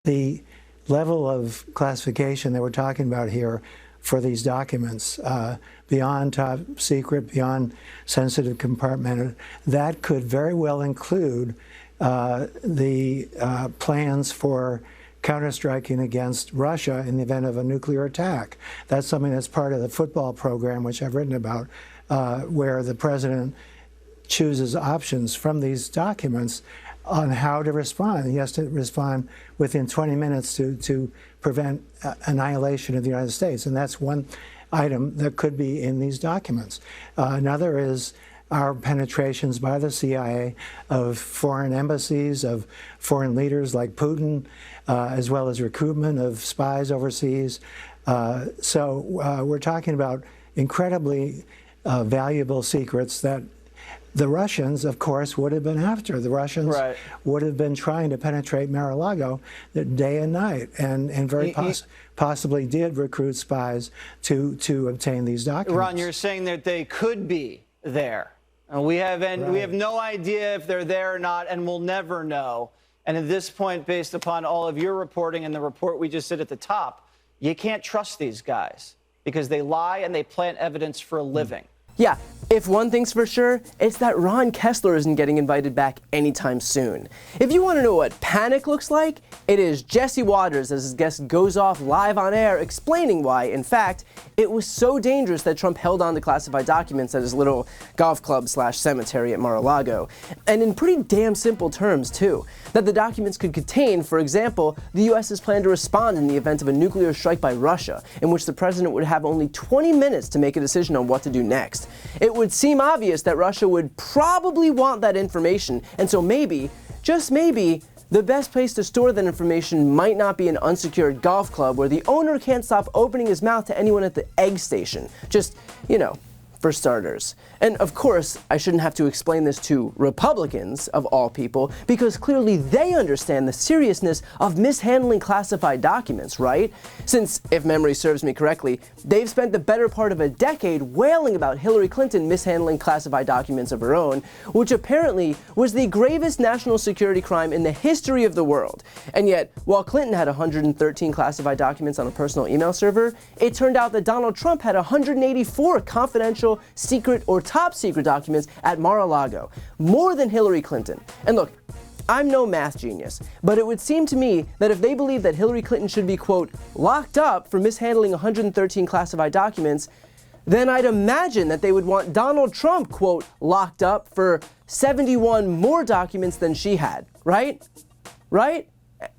The level of classification that we're talking about here for these documents, beyond top secret, beyond sensitive compartmented, that could very well include the plans for counterstriking against Russia in the event of a nuclear attack. That's something that's part of the football program, which I've written about, where the president chooses options from these documents on how to respond. He has to respond within 20 minutes to prevent annihilation of the United States. And that's one item that could be in these documents. Another is our penetrations by the CIA of foreign embassies, of foreign leaders like Putin, as well as recruitment of spies overseas. So we're talking about incredibly valuable secrets that the Russians, of course, would have been after. The Russians would have been trying to penetrate Mar-a-Lago day and night, and very possibly did recruit spies to obtain these documents. Ron, you're saying that they could be there. We have no idea if they're there or not, and we'll never know. And at this point, based upon all of your reporting and the report we just did at the top, you can't trust these guys because they lie and they plant evidence for a living. Yeah, if one thing's for sure, it's that Ron Kessler isn't getting invited back anytime soon. If you want to know what panic looks like, it is Jesse Waters as his guest goes off live on air explaining why, in fact, it was so dangerous that Trump held on to classified documents at his little golf club / cemetery at Mar-a-Lago. And in pretty damn simple terms, too. That the documents could contain, for example, the U.S.'s plan to respond in the event of a nuclear strike by Russia, in which the president would have only 20 minutes to make a decision on what to do next. It would seem obvious that Russia would probably want that information, and so maybe, just maybe, the best place to store that information might not be an unsecured golf club where the owner can't stop opening his mouth to anyone at the egg station. Just, you know, for starters. And of course, I shouldn't have to explain this to Republicans, of all people, because clearly they understand the seriousness of mishandling classified documents, right? Since, if memory serves me correctly, they've spent the better part of a decade wailing about Hillary Clinton mishandling classified documents of her own, which apparently was the gravest national security crime in the history of the world. And yet, while Clinton had 113 classified documents on a personal email server, it turned out that Donald Trump had 184 confidential, secret, or top secret documents at Mar-a-Lago, more than Hillary Clinton. And look, I'm no math genius, but it would seem to me that if they believe that Hillary Clinton should be, quote, locked up for mishandling 113 classified documents, then I'd imagine that they would want Donald Trump, quote, locked up for 71 more documents than she had, right? Right?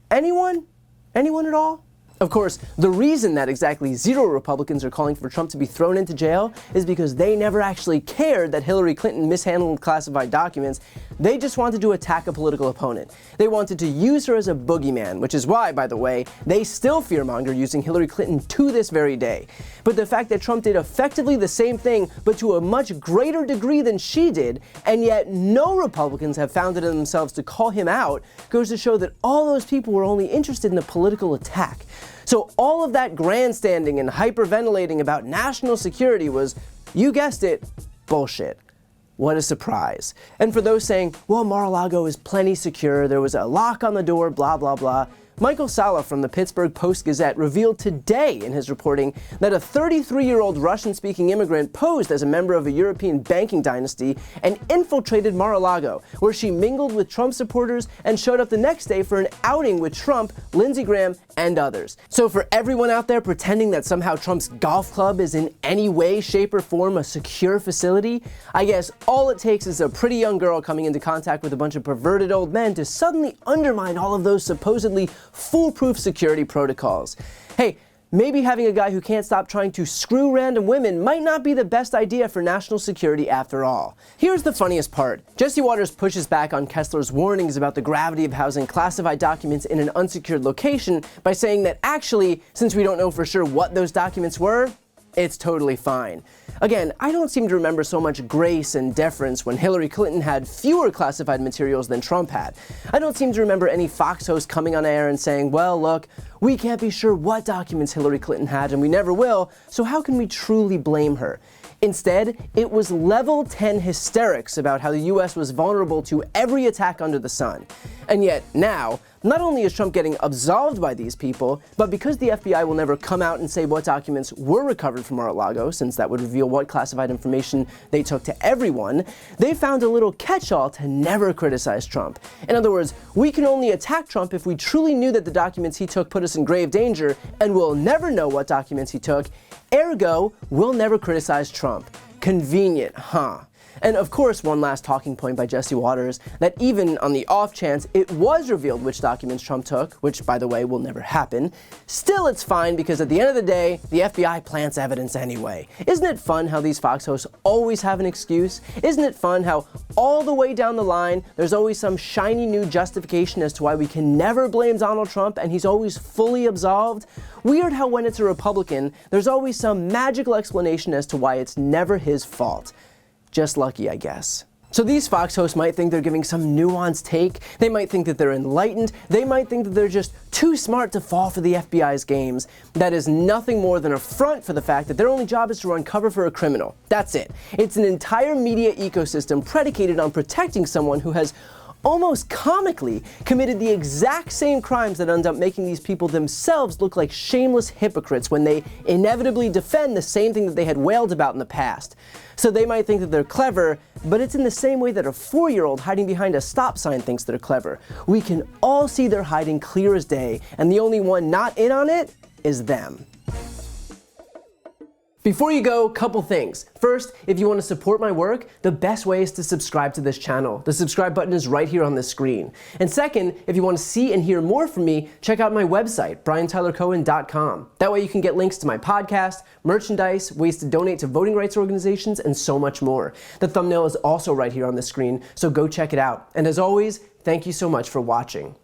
Anyone? Anyone at all? Of course, the reason that exactly 0 Republicans are calling for Trump to be thrown into jail is because they never actually cared that Hillary Clinton mishandled classified documents. They just wanted to attack a political opponent. They wanted to use her as a boogeyman, which is why, by the way, they still fearmonger using Hillary Clinton to this very day. But the fact that Trump did effectively the same thing, but to a much greater degree than she did, and yet no Republicans have found it in themselves to call him out, goes to show that all those people were only interested in the political attack. So all of that grandstanding and hyperventilating about national security was, you guessed it, bullshit. What a surprise. And for those saying, well, Mar-a-Lago is plenty secure, there was a lock on the door, blah, blah, blah, Michael Sala from the Pittsburgh Post-Gazette revealed today in his reporting that a 33-year-old Russian-speaking immigrant posed as a member of a European banking dynasty and infiltrated Mar-a-Lago, where she mingled with Trump supporters and showed up the next day for an outing with Trump, Lindsey Graham, and others. So for everyone out there pretending that somehow Trump's golf club is in any way, shape, or form a secure facility, I guess all it takes is a pretty young girl coming into contact with a bunch of perverted old men to suddenly undermine all of those supposedly foolproof security protocols. Hey, maybe having a guy who can't stop trying to screw random women might not be the best idea for national security after all. Here's the funniest part. Jesse Waters pushes back on Kessler's warnings about the gravity of housing classified documents in an unsecured location by saying that actually, since we don't know for sure what those documents were, it's totally fine. Again, I don't seem to remember so much grace and deference when Hillary Clinton had fewer classified materials than Trump had. I don't seem to remember any Fox host coming on air and saying, well, look, We can't be sure what documents Hillary Clinton had, and we never will, so how can we truly blame her? Instead, it was level 10 hysterics about how the US was vulnerable to every attack under the sun. And yet now, not only is Trump getting absolved by these people, but because the FBI will never come out and say what documents were recovered from Mar-a-Lago, since that would reveal what classified information they took to everyone, they found a little catch-all to never criticize Trump. In other words, we can only attack Trump if we truly knew that the documents he took put us in grave danger, and we'll never know what documents he took. Ergo, we'll never criticize Trump. Convenient, huh? And of course, one last talking point by Jesse Waters, that even on the off chance it was revealed which documents Trump took, which by the way will never happen, still it's fine because at the end of the day, the FBI plants evidence anyway. Isn't it fun how these Fox hosts always have an excuse? Isn't it fun how all the way down the line, there's always some shiny new justification as to why we can never blame Donald Trump and he's always fully absolved? Weird how when it's a Republican, there's always some magical explanation as to why it's never his fault. Just lucky, I guess. So these Fox hosts might think they're giving some nuanced take, they might think that they're enlightened, they might think that they're just too smart to fall for the FBI's games. That is nothing more than a front for the fact that their only job is to run cover for a criminal. That's it. It's an entire media ecosystem predicated on protecting someone who has almost comically committed the exact same crimes that end up making these people themselves look like shameless hypocrites when they inevitably defend the same thing that they had wailed about in the past. So they might think that they're clever, but it's in the same way that a 4-year-old hiding behind a stop sign thinks they're clever. We can all see they're hiding clear as day, and the only one not in on it is them. Before you go, couple things. First, if you want to support my work, the best way is to subscribe to this channel. The subscribe button is right here on the screen. And second, if you want to see and hear more from me, check out my website, briantylercohen.com. That way you can get links to my podcast, merchandise, ways to donate to voting rights organizations, and so much more. The thumbnail is also right here on the screen, so go check it out. And as always, thank you so much for watching.